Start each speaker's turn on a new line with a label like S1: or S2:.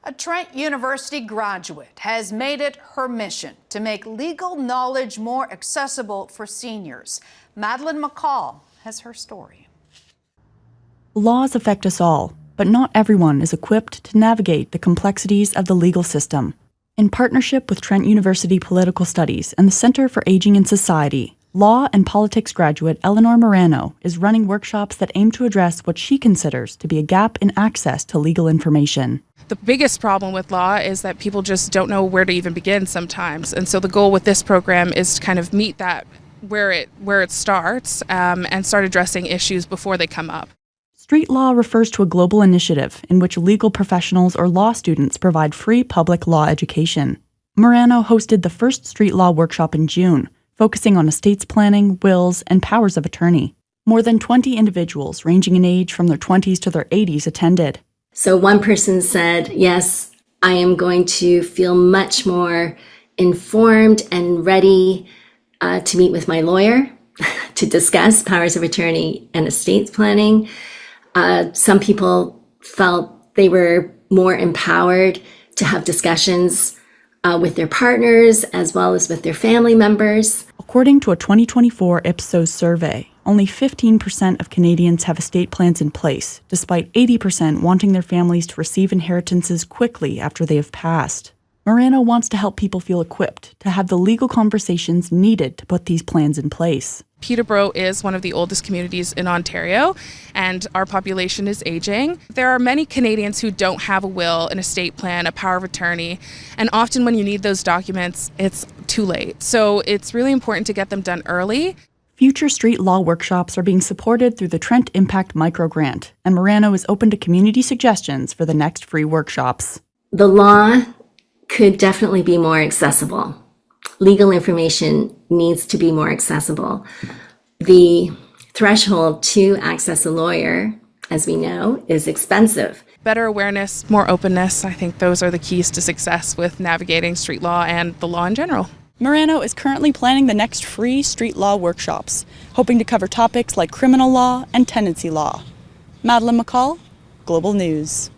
S1: A Trent University graduate has made it her mission to make legal knowledge more accessible for seniors. Madeleine McColl has her story.
S2: Laws affect us all, but not everyone is equipped to navigate the complexities of the legal system. In partnership with Trent University Political Studies and the Center for Aging in Society, law and politics graduate Elenor Marano is running workshops that aim to address what she considers to be a gap in access to legal information.
S3: The biggest problem with law is that people just don't know where to even begin sometimes. And so the goal with this program is to kind of meet that where it starts and start addressing issues before they come up.
S2: Street law refers to a global initiative in which legal professionals or law students provide free public law education. Marano hosted the first street law workshop in June, focusing on estates planning, wills, and powers of attorney. More than 20 individuals ranging in age from their 20s to their 80s attended.
S4: So one person said, yes, I am going to feel much more informed and ready to meet with my lawyer to discuss powers of attorney and estates planning. Some people felt they were more empowered to have discussions with their partners as well as with their family members.
S2: According to a 2024 Ipsos survey, only 15% of Canadians have estate plans in place, despite 80% wanting their families to receive inheritances quickly after they have passed. Marano wants to help people feel equipped to have the legal conversations needed to put these plans in place.
S3: Peterborough is one of the oldest communities in Ontario, and our population is aging. There are many Canadians who don't have a will, an estate plan, a power of attorney, and often when you need those documents, it's too late. So it's really important to get them done early.
S2: Future street law workshops are being supported through the Trent Impact Microgrant, and Marano is open to community suggestions for the next free workshops.
S4: The law could definitely be more accessible. Legal information needs to be more accessible. The threshold to access a lawyer, as we know, is expensive.
S3: Better awareness, more openness, I think those are the keys to success with navigating street law and the law in general.
S2: Marano is currently planning the next free street law workshops, hoping to cover topics like criminal law and tenancy law. Madeleine McColl, Global News.